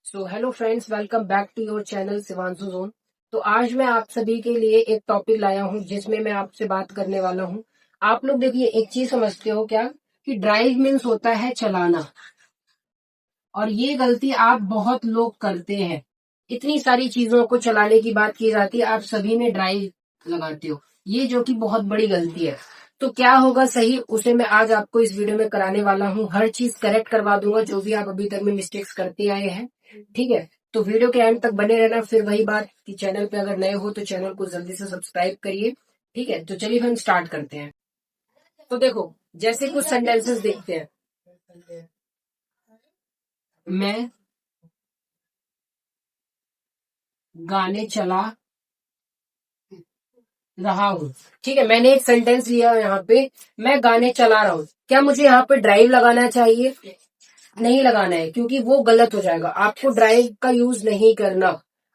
So hello friends, welcome back to your channel Shivanshu zone. तो आज मैं आप सभी के लिए एक टॉपिक लाया हूं जिसमें मैं आपसे बात करने वाला हूं। आप लोग देखिए, एक चीज समझते हो क्या कि ड्राइव मीन्स होता है चलाना, और ये गलती आप बहुत लोग करते हैं। इतनी सारी चीजों को चलाने की बात की जाती है, आप सभी में ड्राइव लगाते हो, ये जो कि बहुत बड़ी गलती है। तो क्या होगा सही, उसे मैं आज आपको इस वीडियो में कराने वाला हूँ। हर चीज करेक्ट करवा दूंगा जो भी आप अभी तक में मिस्टेक्स करते आए हैं। ठीक है, तो वीडियो के एंड तक बने रहना। फिर वही बात कि चैनल पे अगर नए हो तो चैनल को जल्दी से सब्सक्राइब करिए। ठीक है, तो चलिए हम स्टार्ट करते हैं। तो देखो, जैसे कुछ सेंटेंसेस देखते हैं। मैं गाने चला रहा हूँ। ठीक है, मैंने एक सेंटेंस लिया यहाँ पे, मैं गाने चला रहा हूँ। क्या मुझे यहाँ पे ड्राइव लगाना चाहिए? नहीं लगाना है, क्योंकि वो गलत हो जाएगा। आपको ड्राइव का यूज नहीं करना।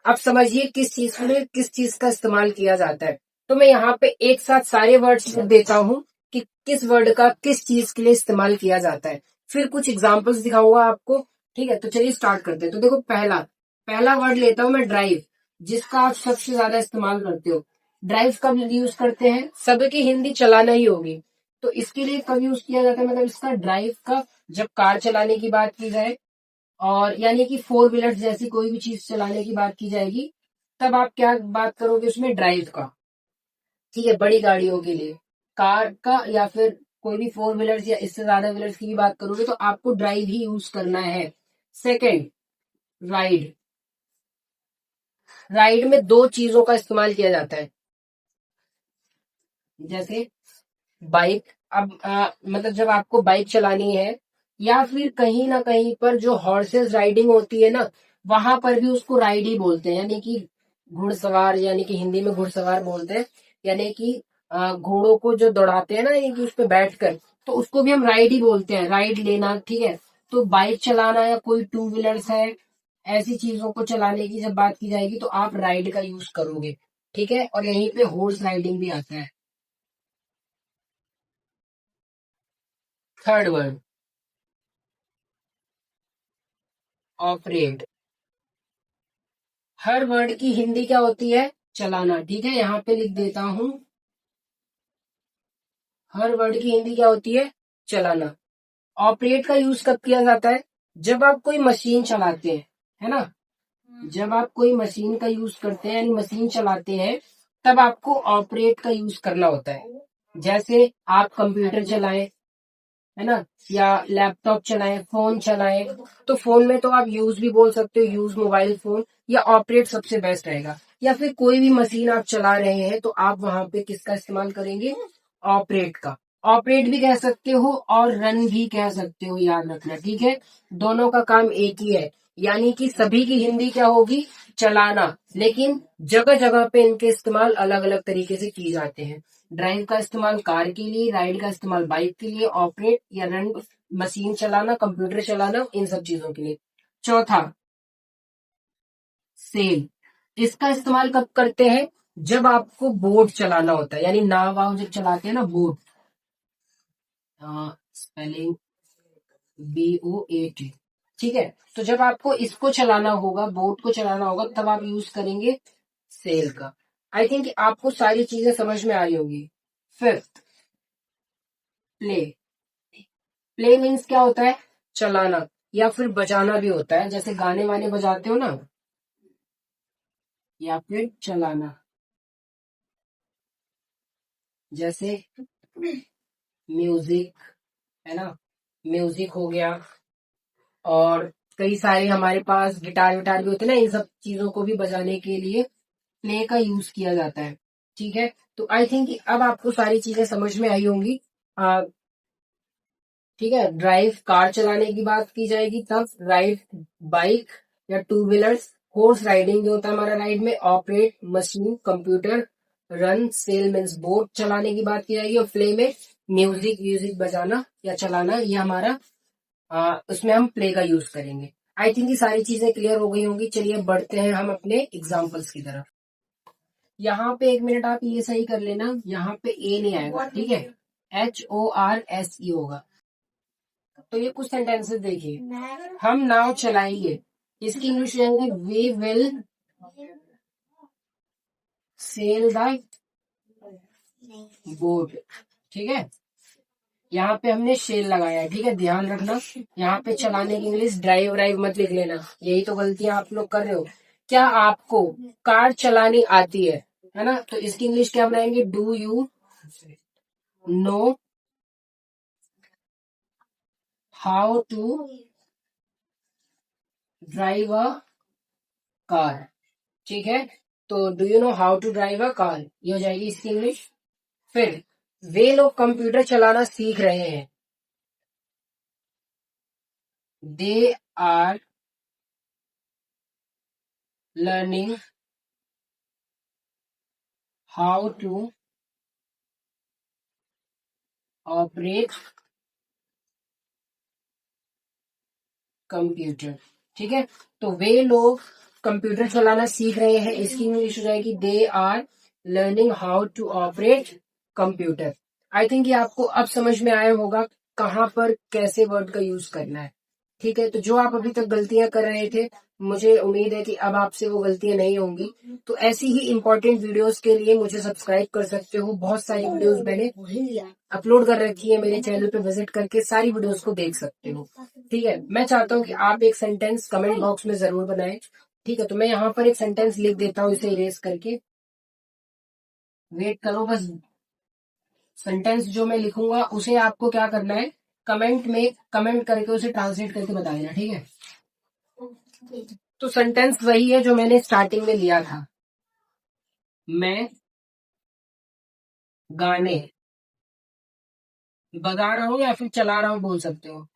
आप समझिए किस चीज में किस चीज का इस्तेमाल किया जाता है। तो मैं यहाँ पे एक साथ सारे वर्ड्स लिख देता हूँ कि किस वर्ड का किस चीज के लिए इस्तेमाल किया जाता है। फिर कुछ एग्जाम्पल्स दिखाऊंगा आपको। ठीक है, तो चलिए स्टार्ट करते हैं। तो देखो, पहला पहला वर्ड लेता हूं मैं, ड्राइव, जिसका आप सबसे ज्यादा इस्तेमाल करते हो। ड्राइव कब यूज करते हैं? सबकी हिंदी चलाना ही होगी, तो इसके लिए कब यूज किया जाता है, मतलब इसका ड्राइव का, जब कार चलाने की बात की जाए, और यानी कि फोर व्हीलर जैसी कोई भी चीज चलाने की बात की जाएगी, तब आप क्या बात करोगे उसमें? ड्राइव का। ठीक है, बड़ी गाड़ियों के लिए कार का, या फिर कोई भी फोर व्हीलर्स या इससे ज्यादा व्हीलर्स की भी बात करोगे तो आपको ड्राइव ही यूज करना है। Second, ride. राइड में दो चीजों का इस्तेमाल किया जाता है, जैसे बाइक। अब मतलब जब आपको बाइक चलानी है, या फिर कहीं ना कहीं पर जो हॉर्सेस राइडिंग होती है ना, वहां पर भी उसको राइड ही बोलते हैं, यानी कि घुड़सवार, यानी कि हिंदी में घुड़सवार बोलते हैं। यानी कि घोड़ों को जो दौड़ाते हैं ना, यानी कि उस पर बैठकर, तो उसको भी हम राइड ही बोलते हैं, राइड लेना। ठीक है, तो बाइक चलाना या कोई टू व्हीलर्स है, ऐसी चीजों को चलाने की जब बात की जाएगी तो आप राइड का यूज करोगे। ठीक है, और यहीं पे हॉर्स राइडिंग भी आता है। Third word, operate. हर वर्ड की हिंदी क्या होती है? चलाना। ठीक है, यहाँ पे लिख देता हूं, हर वर्ड की हिंदी क्या होती है? चलाना। ऑपरेट का यूज कब किया जाता है? जब आप कोई मशीन चलाते हैं, है ना। जब आप कोई मशीन का यूज करते हैं, यानी मशीन चलाते हैं, तब आपको ऑपरेट का यूज करना होता है। जैसे आप कंप्यूटर चलाएं, है ना, या लैपटॉप चलाएं, फोन चलाएं, तो फोन में तो आप यूज भी बोल सकते हो, यूज मोबाइल फोन, या ऑपरेट सबसे बेस्ट रहेगा। या फिर कोई भी मशीन आप चला रहे हैं तो आप वहां पे किसका इस्तेमाल करेंगे? ऑपरेट का। ऑपरेट भी कह सकते हो और रन भी कह सकते हो, याद रखना। ठीक है, दोनों का काम एक ही है, यानी कि सभी की हिंदी क्या होगी? चलाना। लेकिन जगह जगह पे इनके इस्तेमाल अलग अलग तरीके से किए जाते हैं। ड्राइव का इस्तेमाल कार के लिए, राइड का इस्तेमाल बाइक के लिए, ऑपरेट या रन मशीन चलाना, कंप्यूटर चलाना, इन सब चीजों के लिए। चौथा, सेल। इसका इस्तेमाल कब करते हैं? जब आपको बोट चलाना होता है, यानी नाव वाव जब चलाते हैं ना, बोट। Spelling BOAT। ठीक है, तो जब आपको इसको चलाना होगा, बोट को चलाना होगा, तब आप यूज करेंगे सेल का। आई थिंक आपको सारी चीजें समझ में आई होगी। Fifth, play. प्ले मीन्स क्या होता है? चलाना, या फिर बजाना भी होता है, जैसे गाने वाने बजाते हो ना, या फिर चलाना। जैसे म्यूजिक, है ना, म्यूजिक हो गया। और कई सारे हमारे पास गिटार विटार भी होते हैं ना, इन सब चीजों को भी बजाने के लिए प्ले का यूज किया जाता है। ठीक है, तो आई थिंक अब आपको सारी चीजें समझ में आई होंगी। ठीक है, ड्राइव कार चलाने की बात की जाएगी तब, राइड बाइक या टू व्हीलर्स, हॉर्स राइडिंग जो होता है हमारा राइड में, operate machine computer, run sail means boat चलाने की बात की जाएगी, और प्ले में म्यूजिक म्यूजिक बजाना या चलाना, ये हमारा उसमें हम प्ले का यूज करेंगे। आई थिंक ये सारी चीजें क्लियर हो गई होंगी। चलिए बढ़ते हैं हम अपने एग्जाम्पल्स की तरफ। यहाँ पे एक मिनट आप ये सही कर लेना, यहाँ पे ए नहीं आएगा, ठीक है, HORSE होगा। तो ये कुछ सेंटेंसेस देखिए। हम नाव चलाएंगे, इसकी इंग्लिश जाएंगे we will sail the boat. ठीक है, यहाँ पे हमने शेल लगाया है। ठीक है, ध्यान रखना, यहाँ पे चलाने की इंग्लिश ड्राइव व्राइव मत लिख लेना, यही तो गलतियां आप लोग कर रहे हो। क्या आपको कार चलानी आती है ना? तो इसकी इंग्लिश क्या बनाएंगे? Do you know how to drive a car. ठीक है, तो do you know how to drive a car, ये हो जाएगी इसकी इंग्लिश। फिर वे लोग कंप्यूटर चलाना सीख रहे हैं, they are learning how to operate computer. ठीक है, तो वे लोग कंप्यूटर चलाना सीख रहे हैं, इसकी इंग्लिश हो जाएगी they are learning how to operate computer. I think ये आपको अब समझ में आया होगा कहाँ पर कैसे वर्ड का यूज करना है। ठीक है, तो जो आप अभी तक गलतियां कर रहे थे, मुझे उम्मीद है कि अब आपसे वो गलतियां नहीं होंगी। तो ऐसी ही इंपॉर्टेंट वीडियोस के लिए मुझे सब्सक्राइब कर सकते हो। बहुत सारी वीडियोस मैंने अपलोड कर रखी है, मेरे चैनल पे विजिट करके सारी वीडियोस को देख सकते हो। ठीक है, मैं चाहता हूँ कि आप एक सेंटेंस कमेंट बॉक्स में जरूर बनाएं। ठीक है, तो मैं यहाँ पर एक सेंटेंस लिख देता हूँ, इसे इरेज करके। वेट करो बस, सेंटेंस जो मैं लिखूंगा उसे आपको क्या करना है, कमेंट में कमेंट करके उसे ट्रांसलेट करके बता देना। ठीक है, तो सेंटेंस वही है जो मैंने स्टार्टिंग में लिया था, मैं गाने बजा रहा हूँ या फिर चला रहा हूँ बोल सकते हो।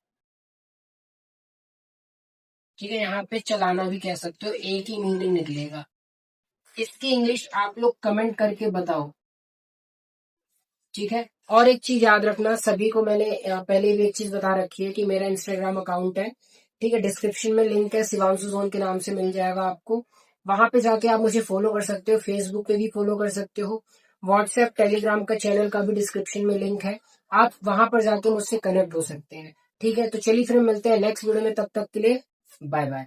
ठीक है, यहाँ पे चलाना भी कह सकते हो, एक ही मीनिंग निकलेगा। इसकी इंग्लिश आप लोग कमेंट करके बताओ। ठीक है, और एक चीज याद रखना, सभी को मैंने पहले भी एक चीज बता रखी है कि मेरा इंस्टाग्राम अकाउंट है। ठीक है, डिस्क्रिप्शन में लिंक है, शिवांशु जोन के नाम से मिल जाएगा आपको। वहां पे जाके आप मुझे फॉलो कर सकते हो, फेसबुक पे भी फॉलो कर सकते हो। व्हाट्सएप टेलीग्राम का चैनल का भी डिस्क्रिप्शन में लिंक है, आप वहां पर जाके मुझसे कनेक्ट हो सकते हैं। ठीक है, तो चलिए फिर मिलते हैं नेक्स्ट वीडियो में, तब तक के लिए बाय बाय।